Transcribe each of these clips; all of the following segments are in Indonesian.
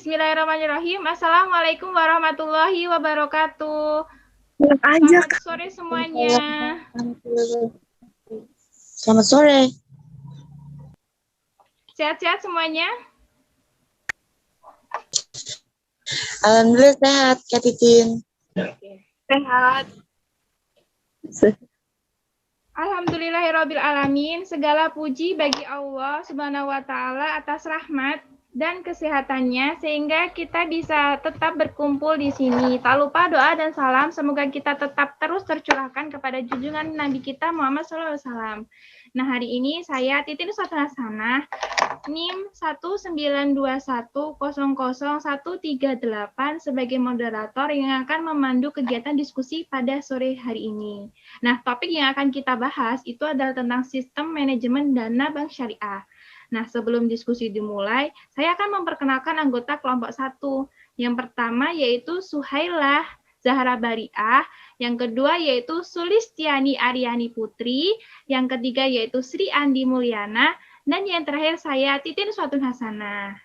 Bismillahirrahmanirrahim. Assalamualaikum warahmatullahi wabarakatuh. Selamat sore semuanya. Selamat sore. Sehat-sehat semuanya? Alhamdulillah sehat, Kak Titin. Sehat. Alhamdulillahirrabbilalamin. Segala puji bagi Allah Subhanahu wa Ta'ala atas rahmat dan kesehatannya sehingga kita bisa tetap berkumpul di sini. Tak lupa doa dan salam semoga kita tetap terus tercurahkan kepada junjungan Nabi kita Muhammad SAW. Nah, hari ini saya Titin Nuswatun Hasanah, NIM 192100138 sebagai moderator yang akan memandu kegiatan diskusi pada sore hari ini. Nah, topik yang akan kita bahas itu adalah tentang sistem manajemen dana bank syariah. Nah, sebelum diskusi dimulai, saya akan memperkenalkan anggota kelompok 1. Yang pertama yaitu Suhailah Zahra Bariah, yang kedua yaitu Sulistiani Aryani Putri, yang ketiga yaitu Sri Andi Mulyana, dan yang terakhir saya Titin Nuswatun Hasanah.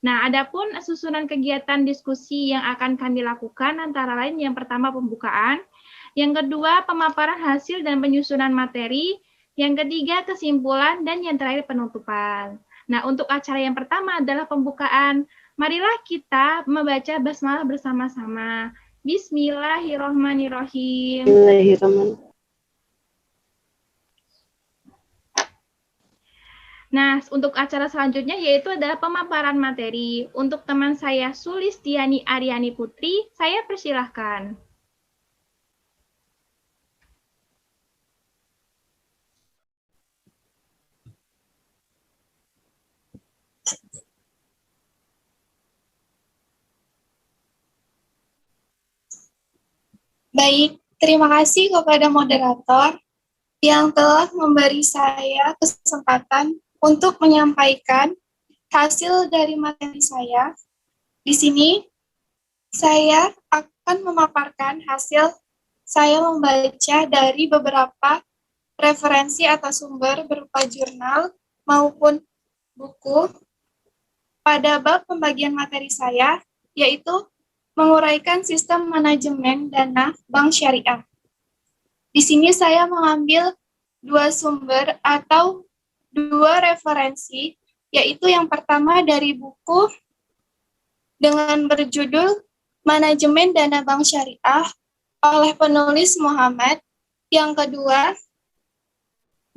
Nah, adapun susunan kegiatan diskusi yang akan kami lakukan antara lain yang pertama pembukaan, yang kedua pemaparan hasil dan penyusunan materi, yang ketiga kesimpulan, dan yang terakhir penutupan. Nah, untuk acara yang pertama adalah pembukaan. Marilah kita membaca basmalah bersama-sama. Bismillahirrahmanirrahim. Nah, untuk acara selanjutnya yaitu adalah pemaparan materi. Untuk teman saya Sulistiani Aryani Putri, saya persilahkan. Baik, terima kasih kepada moderator yang telah memberi saya kesempatan untuk menyampaikan hasil dari materi saya. Di sini, saya akan memaparkan hasil saya membaca dari beberapa referensi atau sumber berupa jurnal maupun buku pada bab pembagian materi saya, yaitu menguraikan sistem manajemen dana bank syariah. Di sini saya mengambil dua sumber atau dua referensi, yaitu yang pertama dari buku dengan berjudul Manajemen Dana Bank Syariah oleh penulis Muhammad. Yang kedua,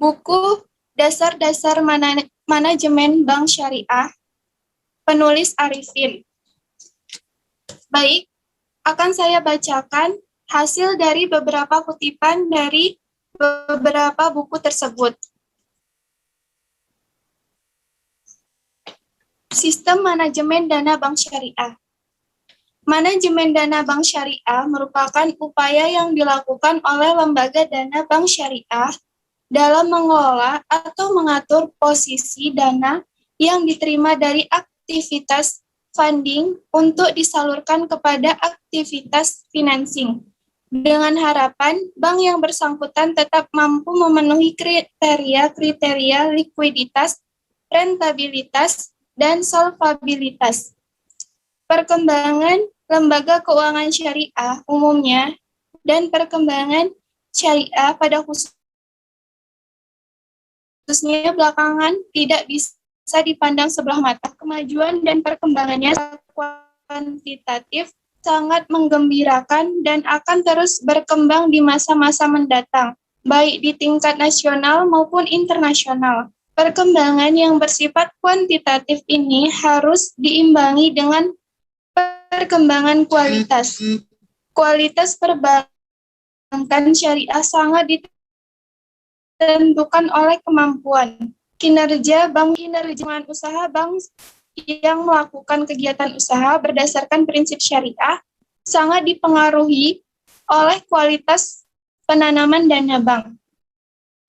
buku Dasar-Dasar Manajemen Bank Syariah, penulis Arifin. Baik, akan saya bacakan hasil dari beberapa kutipan dari beberapa buku tersebut. Sistem manajemen dana bank syariah. Manajemen dana bank syariah merupakan upaya yang dilakukan oleh lembaga dana bank syariah dalam mengelola atau mengatur posisi dana yang diterima dari aktivitas funding untuk disalurkan kepada aktivitas financing, dengan harapan bank yang bersangkutan tetap mampu memenuhi kriteria likuiditas, rentabilitas, dan solvabilitas. Perkembangan lembaga keuangan syariah umumnya dan perkembangan syariah pada khususnya belakangan tidak bisa dipandang sebelah mata. Kemajuan dan perkembangannya kuantitatif sangat menggembirakan dan akan terus berkembang di masa-masa mendatang, baik di tingkat nasional maupun internasional. Perkembangan yang bersifat kuantitatif ini harus diimbangi dengan perkembangan kualitas. Kualitas perbankan syariah sangat ditentukan oleh kemampuan kinerja usaha bank yang melakukan kegiatan usaha berdasarkan prinsip syariah sangat dipengaruhi oleh kualitas penanaman dana bank.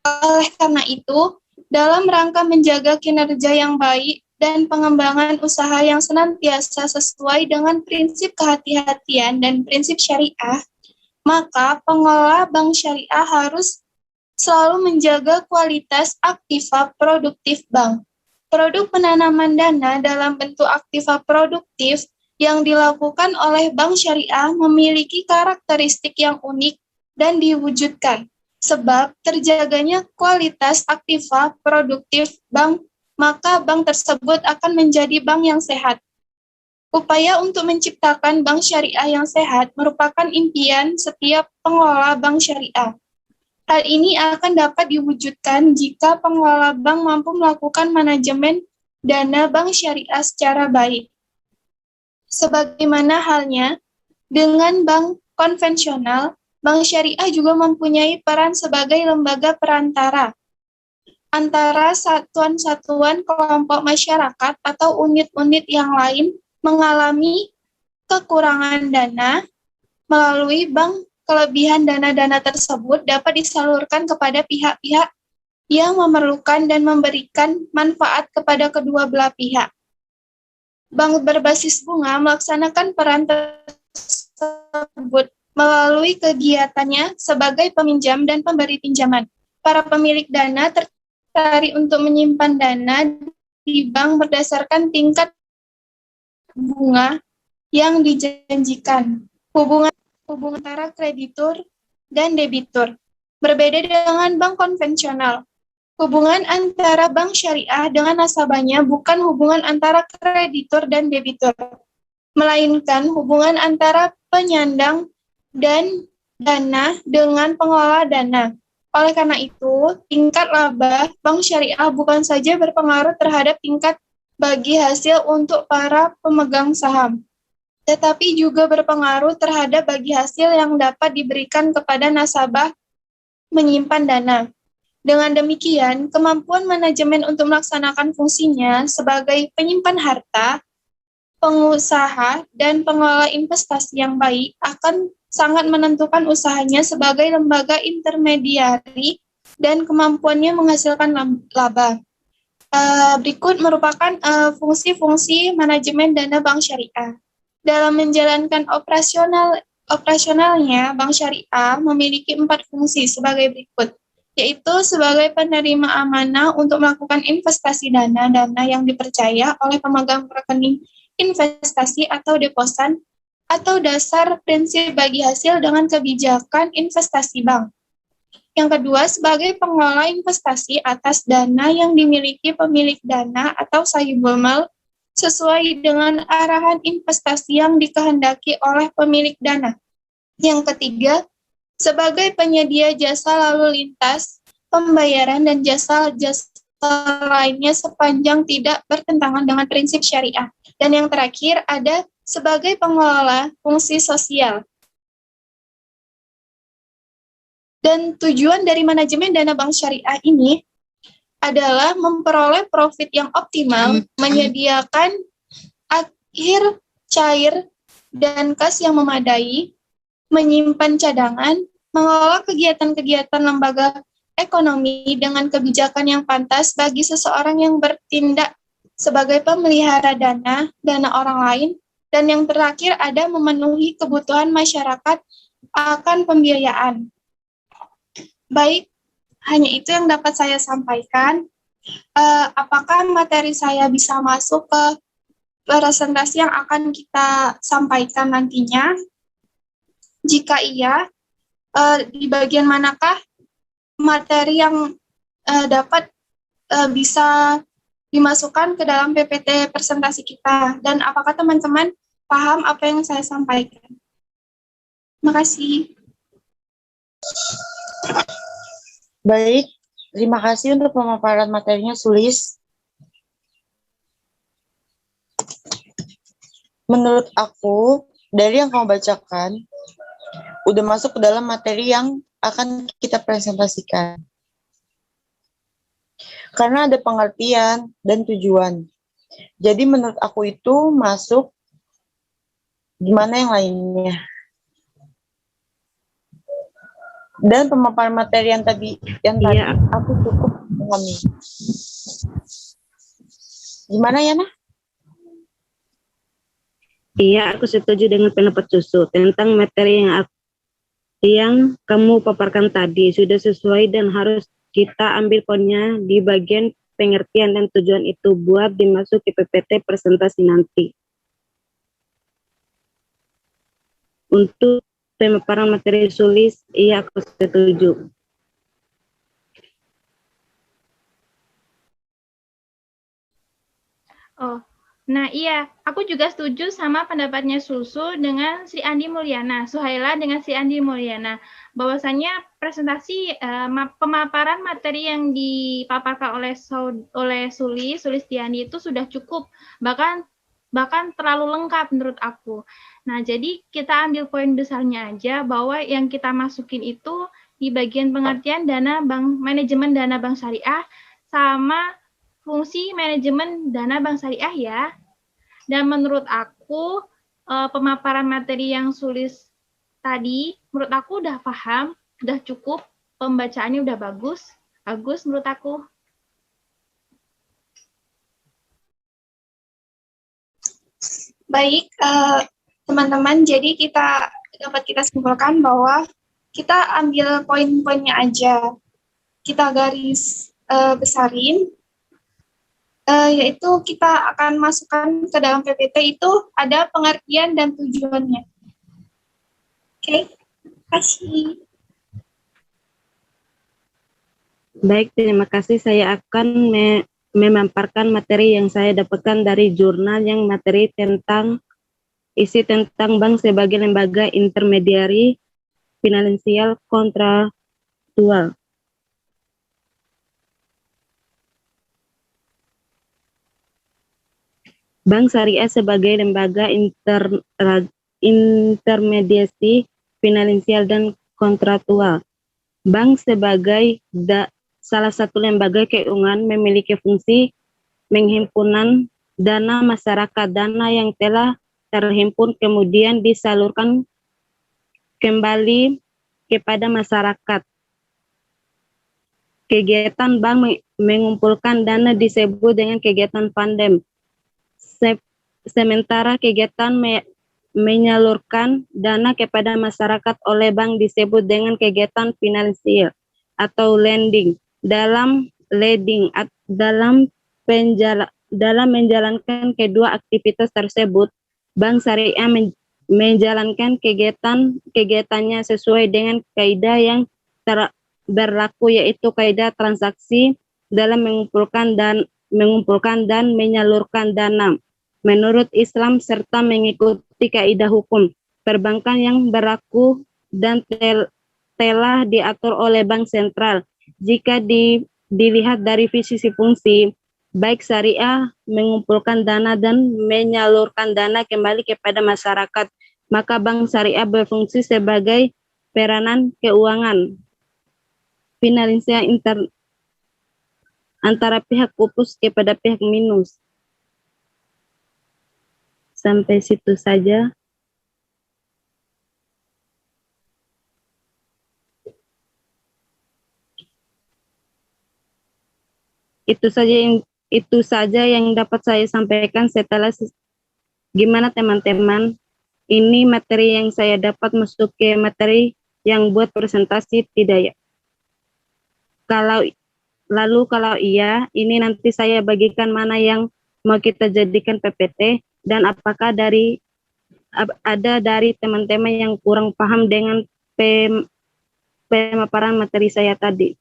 Oleh karena itu, dalam rangka menjaga kinerja yang baik dan pengembangan usaha yang senantiasa sesuai dengan prinsip kehati-hatian dan prinsip syariah, maka pengelola bank syariah harus selalu menjaga kualitas aktiva produktif bank. Produk penanaman dana dalam bentuk aktiva produktif yang dilakukan oleh bank syariah memiliki karakteristik yang unik dan diwujudkan. Sebab terjaganya kualitas aktiva produktif bank, maka bank tersebut akan menjadi bank yang sehat. Upaya untuk menciptakan bank syariah yang sehat merupakan impian setiap pengelola bank syariah. Hal ini akan dapat diwujudkan jika pengelola bank mampu melakukan manajemen dana bank syariah secara baik. Sebagaimana halnya dengan bank konvensional, bank syariah juga mempunyai peran sebagai lembaga perantara antara satuan-satuan kelompok masyarakat atau unit-unit yang lain mengalami kekurangan dana melalui bank. Kelebihan dana-dana tersebut dapat disalurkan kepada pihak-pihak yang memerlukan dan memberikan manfaat kepada kedua belah pihak. Bank berbasis bunga melaksanakan peran tersebut melalui kegiatannya sebagai peminjam dan pemberi pinjaman. Para pemilik dana tertarik untuk menyimpan dana di bank berdasarkan tingkat bunga yang dijanjikan. Hubungan antara kreditur dan debitur. Berbeda dengan bank konvensional, hubungan antara bank syariah dengan nasabahnya bukan hubungan antara kreditur dan debitur, melainkan hubungan antara penyandang dan dana dengan pengelola dana. Oleh karena itu, tingkat laba bank syariah bukan saja berpengaruh terhadap tingkat bagi hasil untuk para pemegang saham, tetapi juga berpengaruh terhadap bagi hasil yang dapat diberikan kepada nasabah menyimpan dana. Dengan demikian, kemampuan manajemen untuk melaksanakan fungsinya sebagai penyimpan harta, pengusaha, dan pengelola investasi yang baik akan sangat menentukan usahanya sebagai lembaga intermediari dan kemampuannya menghasilkan laba. Berikut merupakan fungsi-fungsi manajemen dana bank syariah. Dalam menjalankan operasionalnya, bank syariah memiliki 4 fungsi sebagai berikut, yaitu sebagai penerima amanah untuk melakukan investasi dana yang dipercaya oleh pemegang rekening investasi atau deposan, atau dasar prinsip bagi hasil dengan kebijakan investasi bank. Yang kedua, sebagai pengelola investasi atas dana yang dimiliki pemilik dana atau sahibul mal, sesuai dengan arahan investasi yang dikehendaki oleh pemilik dana. Yang ketiga, sebagai penyedia jasa lalu lintas, pembayaran dan jasa-jasa lainnya sepanjang tidak bertentangan dengan prinsip syariah. Dan yang terakhir ada sebagai pengelola fungsi sosial. Dan tujuan dari manajemen dana bank syariah ini adalah memperoleh profit yang optimal, menyediakan akhir cair dan kas yang memadai, menyimpan cadangan, mengelola kegiatan-kegiatan lembaga ekonomi dengan kebijakan yang pantas bagi seseorang yang bertindak sebagai pemelihara dana orang lain, dan yang terakhir ada memenuhi kebutuhan masyarakat akan pembiayaan. Baik, hanya itu yang dapat saya sampaikan. Apakah materi saya bisa masuk ke presentasi yang akan kita sampaikan nantinya? Jika iya, di bagian manakah materi yang dapat bisa dimasukkan ke dalam PPT presentasi kita? Dan apakah teman-teman paham apa yang saya sampaikan? Terima kasih. Baik, terima kasih untuk pemaparan materinya, Sulis. Menurut aku, dari yang kamu bacakan, udah masuk ke dalam materi yang akan kita presentasikan. Karena ada pengertian dan tujuan. Jadi menurut aku itu masuk, gimana yang lainnya. Dan pemaparan materi yang tadi aku cukup memahami. Gimana ya, Nah? Iya, aku setuju dengan pendapat Susu tentang materi yang kamu paparkan tadi sudah sesuai dan harus kita ambil poinnya di bagian pengertian dan tujuan itu buat dimasuk ke PPT presentasi nanti. Untuk pemaparan materi sulis, iya aku setuju. Oh, nah iya, aku juga setuju sama pendapatnya Susu dengan Sri Andi Mulyana, Suhaila dengan Sri Andi Mulyana, bahwasannya presentasi pemaparan materi yang dipaparkan oleh Sulistiani itu sudah cukup, bahkan terlalu lengkap menurut aku. Nah, jadi kita ambil poin besarnya aja bahwa yang kita masukin itu di bagian pengertian manajemen dana bank syariah sama fungsi manajemen dana bank syariah ya. Dan menurut aku pemaparan materi yang sulis tadi menurut aku udah paham, udah cukup, pembacaannya udah bagus menurut aku. Baik, teman-teman, jadi dapat kita simpulkan bahwa kita ambil poin-poinnya aja. Kita garis besarin, yaitu kita akan masukkan ke dalam PPT itu ada pengertian dan tujuannya. Oke, terima kasih. Baik, terima kasih. Saya akan memaparkan materi yang saya dapatkan dari jurnal yang materi tentang isi tentang bank sebagai lembaga intermediari finansial kontraktual. Bank syariah sebagai lembaga intermediasi finansial dan kontraktual. Bank sebagai salah satu lembaga keuangan memiliki fungsi menghimpunan dana masyarakat. Dana yang telah terhimpun kemudian disalurkan kembali kepada masyarakat. Kegiatan bank mengumpulkan dana disebut dengan kegiatan pandem. Sementara kegiatan menyalurkan dana kepada masyarakat oleh bank disebut dengan kegiatan finansial atau lending. Dalam menjalankan kedua aktivitas tersebut, bank syariah menjalankan kegiatannya sesuai dengan kaidah yang berlaku, yaitu kaidah transaksi dalam mengumpulkan dan menyalurkan dana menurut Islam serta mengikuti kaidah hukum perbankan yang berlaku dan telah diatur oleh bank sentral. Jika dilihat dari sisi fungsi, baik syariah mengumpulkan dana dan menyalurkan dana kembali kepada masyarakat, maka bank syariah berfungsi sebagai peranan keuangan finansial antara pihak plus kepada pihak minus. Sampai situ saja. Itu saja yang dapat saya sampaikan. Setelah gimana teman-teman? Ini materi yang saya dapat masuk ke materi yang buat presentasi tidak ya? Kalau iya, ini nanti saya bagikan mana yang mau kita jadikan PPT dan apakah ada dari teman-teman yang kurang paham dengan pemaparan materi saya tadi.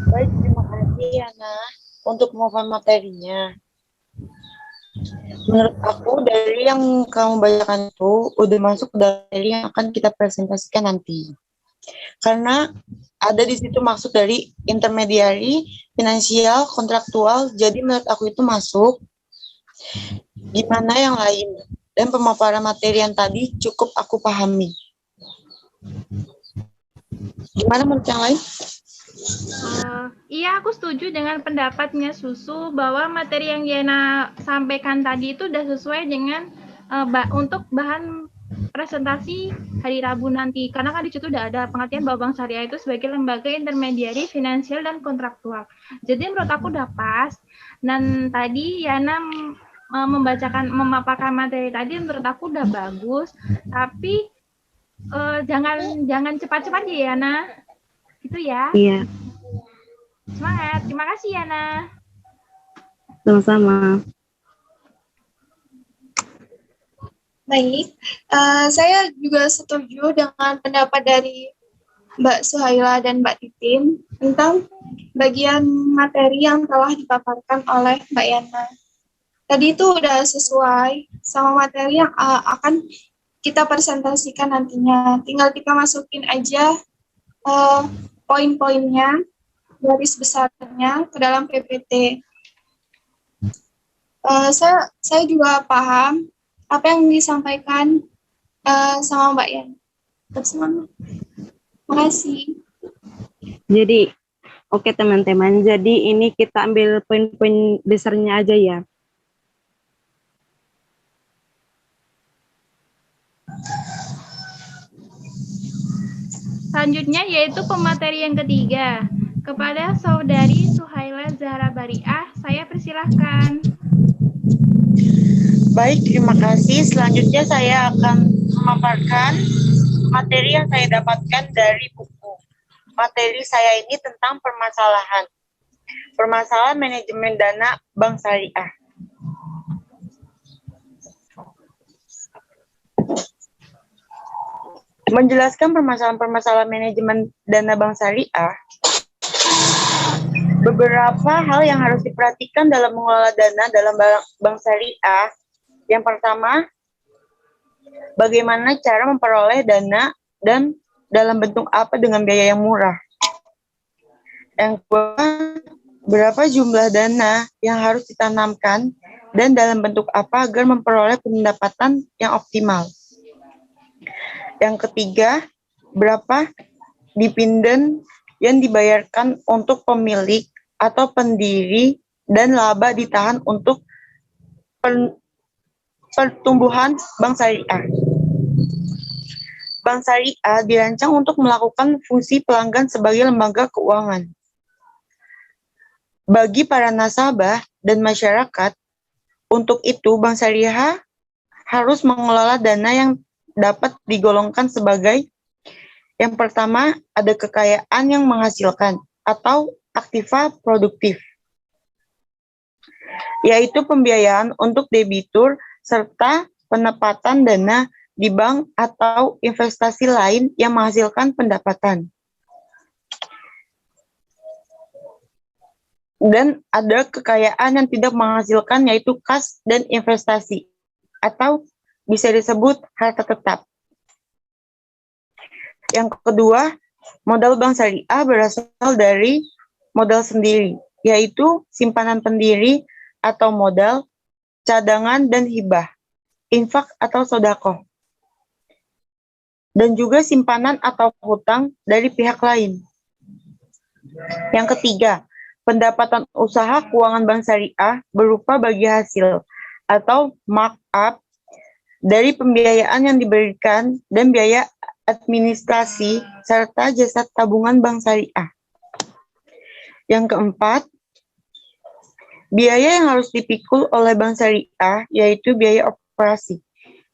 Baik, terima kasih Yana untuk pemaparan materinya. Menurut aku dari yang kamu bacakan itu udah masuk dari yang akan kita presentasikan nanti. Karena ada di situ maksud dari intermediari, finansial, kontraktual. Jadi menurut aku itu masuk. Gimana yang lain? Dan pemaparan materi yang tadi cukup aku pahami. Gimana menurut yang lain? Iya, aku setuju dengan pendapatnya Susu bahwa materi yang Yana sampaikan tadi itu sudah sesuai dengan untuk bahan presentasi hari Rabu nanti. Karena kan di situ sudah ada pengertian bahwa bank syariah itu sebagai lembaga intermediari finansial dan kontraktual. Jadi menurut aku udah pas. Dan tadi Yana memaparkan materi tadi menurut aku udah bagus, tapi jangan cepat-cepat ya, Yana. Gitu ya. Iya, Semangat. Terima kasih, Yana. sama-sama. Baik, saya juga setuju dengan pendapat dari Mbak Suhaila dan Mbak Titin tentang bagian materi yang telah dipaparkan oleh Mbak Yana. Tadi itu udah sesuai sama materi yang akan kita presentasikan nantinya. Tinggal kita masukin aja poin-poinnya, garis besarnya ke dalam PPT. Saya juga paham apa yang disampaikan sama Mbak Yan. Terima kasih. Jadi, oke teman-teman, jadi ini kita ambil poin-poin besarnya aja ya. Selanjutnya yaitu pemateri yang ketiga. Kepada Saudari Suhaila Zahra Bariah, saya persilahkan. Baik, terima kasih. Selanjutnya saya akan memaparkan materi yang saya dapatkan dari buku. Materi saya ini tentang permasalahan manajemen dana bank syariah. Menjelaskan permasalahan manajemen dana bank syariah, beberapa hal yang harus diperhatikan dalam mengelola dana dalam bank syariah. Yang pertama, bagaimana cara memperoleh dana dan dalam bentuk apa dengan biaya yang murah. Yang kedua, berapa jumlah dana yang harus ditanamkan dan dalam bentuk apa agar memperoleh pendapatan yang optimal. Yang ketiga, berapa dividen yang dibayarkan untuk pemilik atau pendiri dan laba ditahan untuk pertumbuhan bank syariah. Bank syariah dirancang untuk melakukan fungsi pelanggan sebagai lembaga keuangan. Bagi para nasabah dan masyarakat, untuk itu bank syariah harus mengelola dana yang dapat digolongkan sebagai yang pertama, ada kekayaan yang menghasilkan atau aktiva produktif, yaitu pembiayaan untuk debitur serta penempatan dana di bank atau investasi lain yang menghasilkan pendapatan. Dan ada kekayaan yang tidak menghasilkan, yaitu kas dan investasi, atau bisa disebut harta tetap. Yang kedua, modal bank syariah berasal dari modal sendiri, yaitu simpanan pendiri atau modal, cadangan dan hibah, infak atau sedekah, dan juga simpanan atau hutang dari pihak lain. Yang ketiga, pendapatan usaha keuangan bank syariah berupa bagi hasil atau markup dari pembiayaan yang diberikan dan biaya administrasi serta jasa tabungan bank syariah. Yang keempat, biaya yang harus dipikul oleh bank syariah yaitu biaya operasi,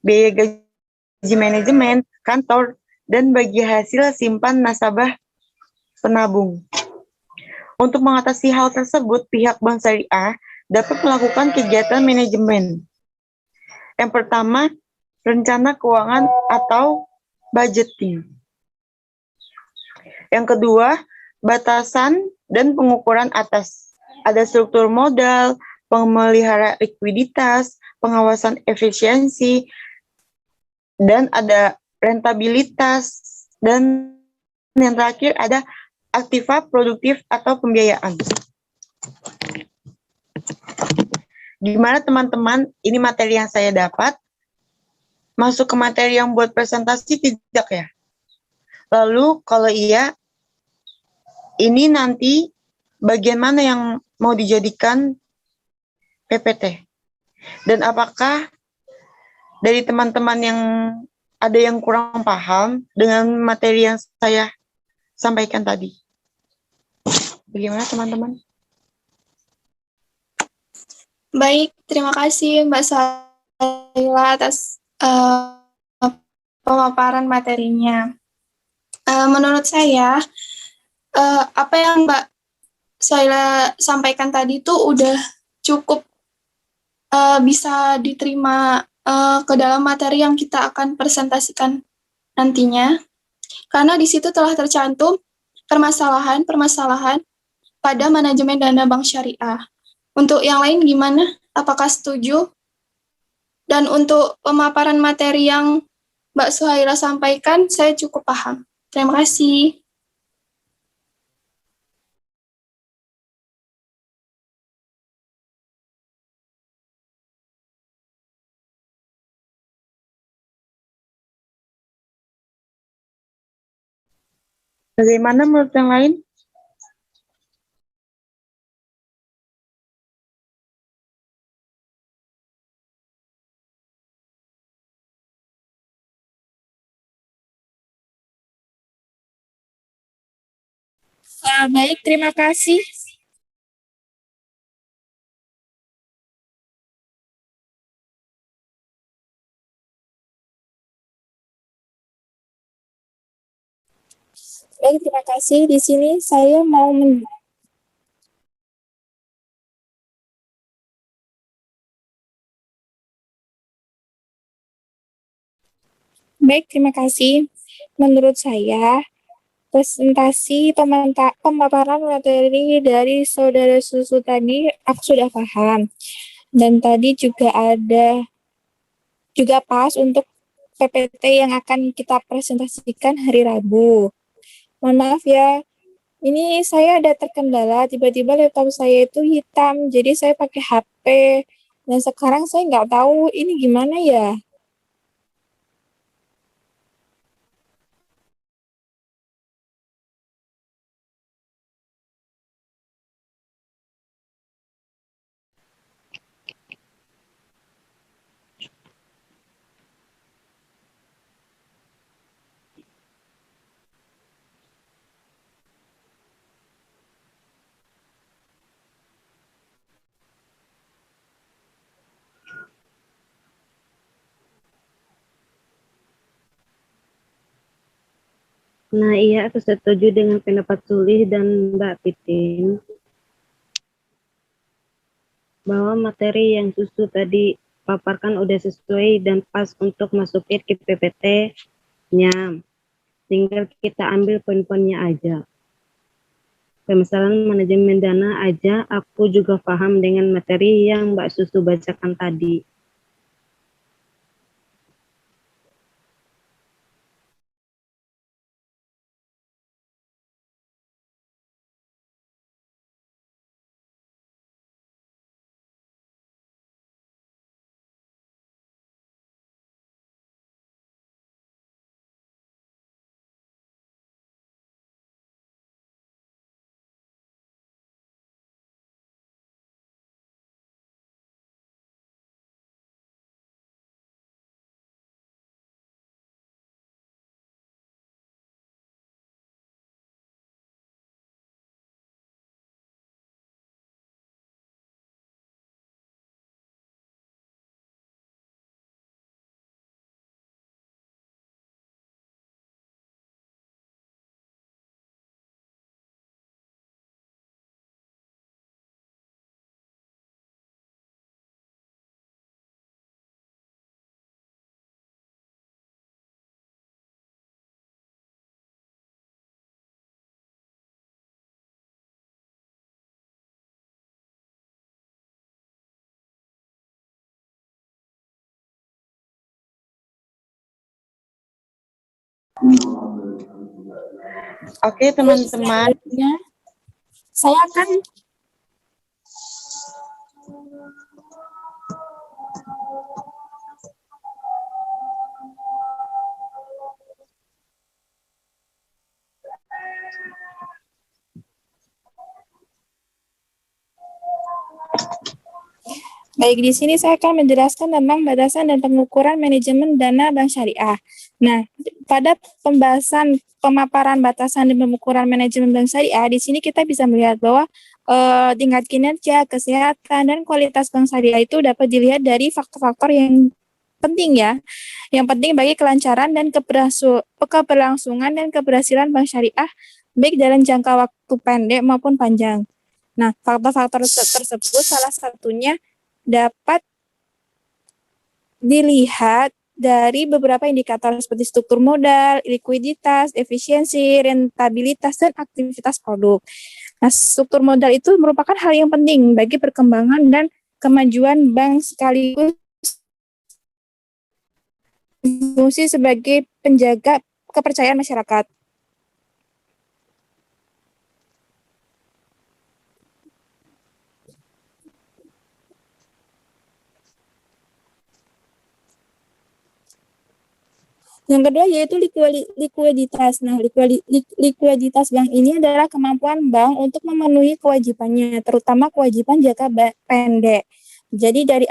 biaya gaji manajemen, kantor, dan bagi hasil simpan nasabah penabung. Untuk mengatasi hal tersebut, pihak bank syariah dapat melakukan kegiatan manajemen. Yang pertama, rencana keuangan atau budgeting. Yang kedua, batasan dan pengukuran atas. Ada struktur modal, pemelihara likuiditas, pengawasan efisiensi, dan ada rentabilitas, dan yang terakhir ada aktiva produktif atau pembiayaan. Gimana teman-teman, ini materi yang saya dapat. Masuk ke materi yang buat presentasi tidak ya? Lalu kalau iya, ini nanti bagian mana yang mau dijadikan PPT? Dan apakah dari teman-teman yang ada yang kurang paham dengan materi yang saya sampaikan tadi? Bagaimana teman-teman? Baik, terima kasih Mbak Saila atas pemaparan materinya. Menurut saya, apa yang Mbak Saila sampaikan tadi itu udah cukup bisa diterima ke dalam materi yang kita akan presentasikan nantinya, karena di situ telah tercantum permasalahan-permasalahan pada manajemen dana bank syariah. Untuk yang lain gimana? Apakah setuju? Dan untuk pemaparan materi yang Mbak Suhaila sampaikan, saya cukup paham. Terima kasih. Bagaimana menurut yang lain? Baik, terima kasih. Baik, terima kasih. Di sini saya mau Baik, terima kasih. Menurut saya, presentasi pemaparan materi dari saudara Susu tadi aku sudah paham. Dan tadi juga juga pas untuk PPT yang akan kita presentasikan hari Rabu. Mohon maaf ya, ini saya ada terkendala, tiba-tiba laptop saya itu hitam, jadi saya pakai HP. Dan sekarang saya nggak tahu ini gimana ya. Nah, iya, aku setuju dengan pendapat Sulih dan Mbak Titin bahwa materi yang Susu tadi paparkan udah sesuai dan pas untuk masukin ke PPT-nya. Tinggal kita ambil poin-poinnya aja. Permasalahan manajemen dana aja, aku juga paham dengan materi yang Mbak Susu bacakan tadi. Oke, teman-teman. Saya akan Baik, di sini saya akan menjelaskan tentang batasan dan pengukuran manajemen dana bank syariah. Nah, pada pembahasan pemaparan batasan dan pengukuran manajemen bank syariah, di sini kita bisa melihat bahwa tingkat kinerja, kesehatan, dan kualitas bank syariah itu dapat dilihat dari faktor-faktor yang penting ya. Yang penting bagi kelancaran dan keberlangsungan dan keberhasilan bank syariah baik dalam jangka waktu pendek maupun panjang. Nah, faktor-faktor tersebut salah satunya dapat dilihat dari beberapa indikator seperti struktur modal, likuiditas, efisiensi, rentabilitas, dan aktivitas produk. Nah, struktur modal itu merupakan hal yang penting bagi perkembangan dan kemajuan bank sekaligus fungsi sebagai penjaga kepercayaan masyarakat. Yang kedua yaitu likuiditas. Nah, likuiditas bank ini adalah kemampuan bank untuk memenuhi kewajibannya, terutama kewajiban jangka pendek. Jadi dari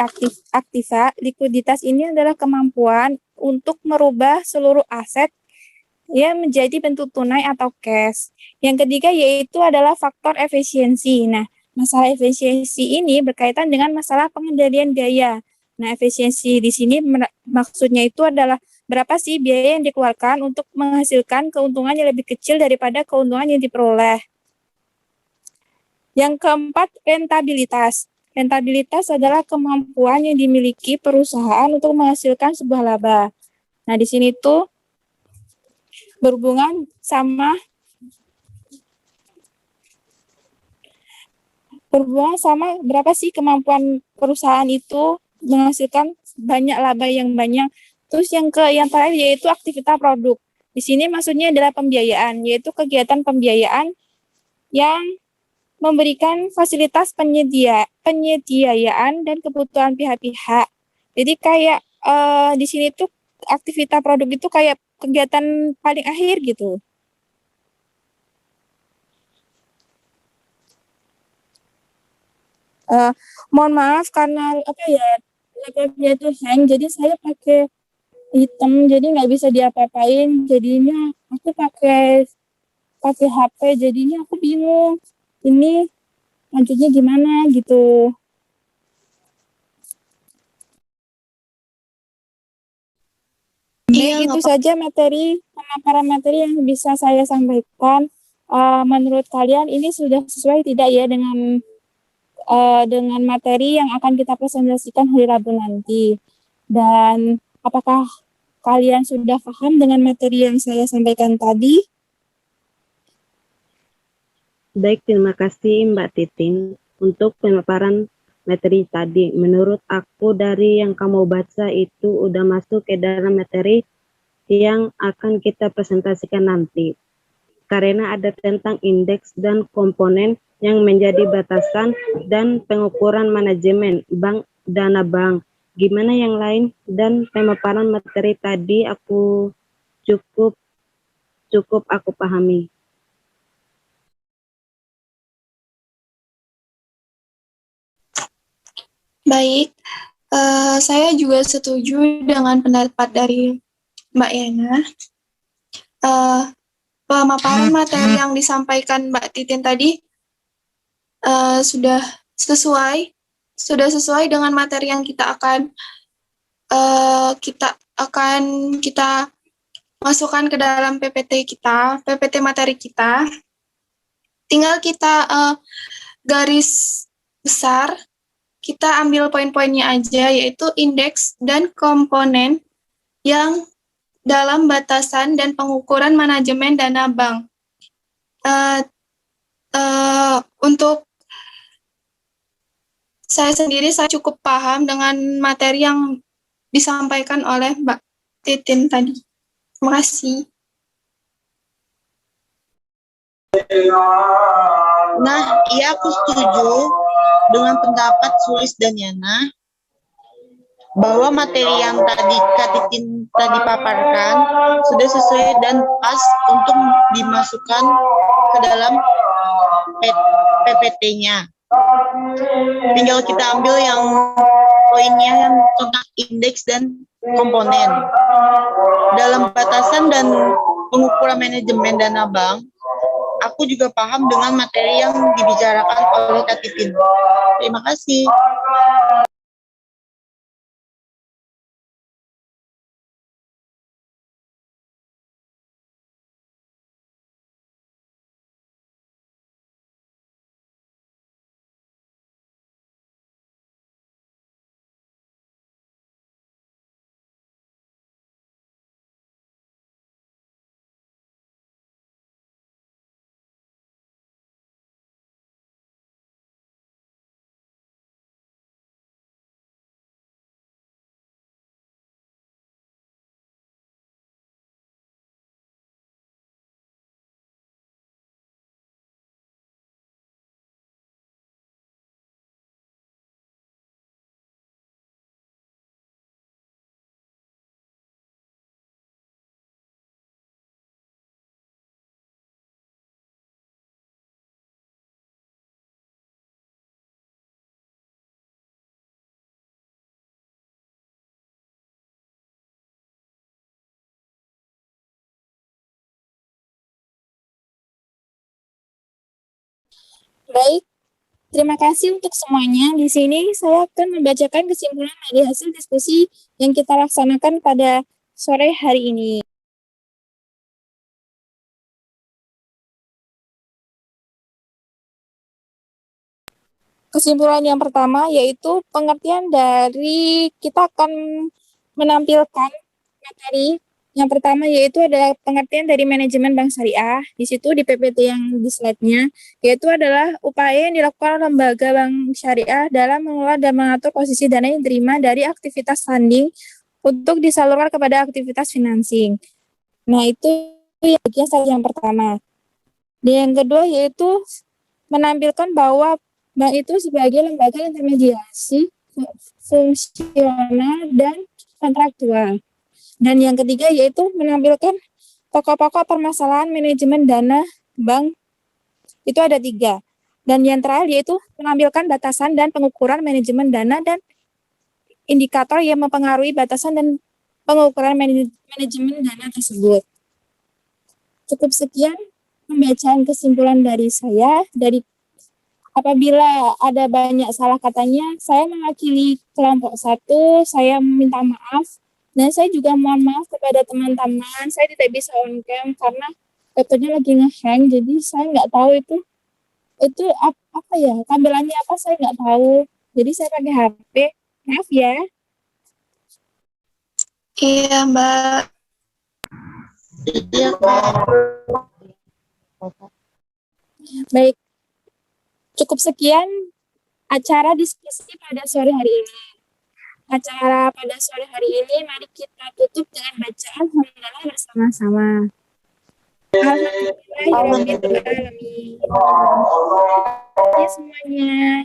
aktiva, likuiditas ini adalah kemampuan untuk merubah seluruh aset ya menjadi bentuk tunai atau cash. Yang ketiga yaitu adalah faktor efisiensi. Nah, masalah efisiensi ini berkaitan dengan masalah pengendalian biaya. Nah, efisiensi di sini maksudnya itu adalah berapa sih biaya yang dikeluarkan untuk menghasilkan keuntungan yang lebih kecil daripada keuntungan yang diperoleh. Yang keempat, rentabilitas. Rentabilitas adalah kemampuan yang dimiliki perusahaan untuk menghasilkan sebuah laba. Nah, di sini tuh berhubungan sama berapa sih kemampuan perusahaan itu menghasilkan banyak laba yang banyak. Terus yang terakhir yaitu aktivitas produk. Di sini maksudnya adalah pembiayaan, yaitu kegiatan pembiayaan yang memberikan fasilitas penyediaan dan kebutuhan pihak-pihak. Jadi kayak di sini tuh aktivitas produk itu kayak kegiatan paling akhir gitu. Mohon maaf karena laptopnya itu hang, jadi saya pakai hitam, jadi nggak bisa diapa-apain. Jadinya aku pakai HP, jadinya aku bingung. Ini lanjutnya gimana gitu. Baik, itu saja pemaparan materi yang bisa saya sampaikan. Menurut kalian ini sudah sesuai tidak ya dengan materi yang akan kita presentasikan hari Rabu nanti? Dan apakah kalian sudah paham dengan materi yang saya sampaikan tadi? Baik, terima kasih Mbak Titin untuk pemaparan materi tadi. Menurut aku dari yang kamu baca itu udah masuk ke dalam materi yang akan kita presentasikan nanti. Karena ada tentang indeks dan komponen yang menjadi batasan dan pengukuran manajemen bank, dana bank. Gimana yang lain? Dan pemaparan materi tadi aku cukup aku pahami. Baik, saya juga setuju dengan pendapat dari Mbak Yana. Pemaparan materi yang disampaikan Mbak Titin tadi sudah sesuai dengan materi yang kita akan masukkan ke dalam PPT materi kita. Tinggal kita garis besar, kita ambil poin-poinnya aja, yaitu indeks dan komponen yang dalam batasan dan pengukuran manajemen dana bank. Untuk saya sendiri, saya cukup paham dengan materi yang disampaikan oleh Mbak Titin tadi. Terima kasih. Nah, iya aku setuju dengan pendapat Sulis dan Yana bahwa materi yang tadi Kak Titin tadi paparkan sudah sesuai dan pas untuk dimasukkan ke dalam PPT-nya. Tinggal kita ambil yang poinnya yang tentang indeks dan komponen. Dalam batasan dan pengukuran manajemen dana bank, aku juga paham dengan materi yang dibicarakan oleh Kak Titin. Terima kasih. Baik, terima kasih untuk semuanya. Di sini saya akan membacakan kesimpulan dari hasil diskusi yang kita laksanakan pada sore hari ini. Kesimpulan yang pertama yaitu pengertian dari kita akan menampilkan materi. Yang pertama yaitu adalah pengertian dari manajemen bank syariah. Di situ di PPT yang di slide-nya, yaitu adalah upaya yang dilakukan lembaga bank syariah dalam mengelola dan mengatur posisi dana yang diterima dari aktivitas funding untuk disalurkan kepada aktivitas financing. Nah, itu yang pertama. Dan yang kedua yaitu menampilkan bahwa bank itu sebagai lembaga intermediasi fungsional dan kontraktual. Dan yang ketiga yaitu menampilkan pokok-pokok permasalahan manajemen dana bank itu ada 3. Dan yang terakhir yaitu menampilkan batasan dan pengukuran manajemen dana dan indikator yang mempengaruhi batasan dan pengukuran manajemen dana tersebut. Cukup sekian pembacaan kesimpulan dari saya. Apabila ada banyak salah katanya, saya mewakili kelompok 1, saya meminta maaf. Dan saya juga mohon maaf kepada teman-teman, saya tidak bisa on cam karena laptopnya lagi nge-hang, jadi saya nggak tahu itu apa ya, tampilannya apa saya nggak tahu. Jadi saya pakai HP, maaf ya. Iya, Mbak. Iya, Kak. Baik, cukup sekian acara diskusi pada sore hari ini. Acara pada sore hari ini, mari kita tutup dengan bacaan hamdalah bersama-sama. Alhamdulillahirrahmanirrahim. Ya semuanya.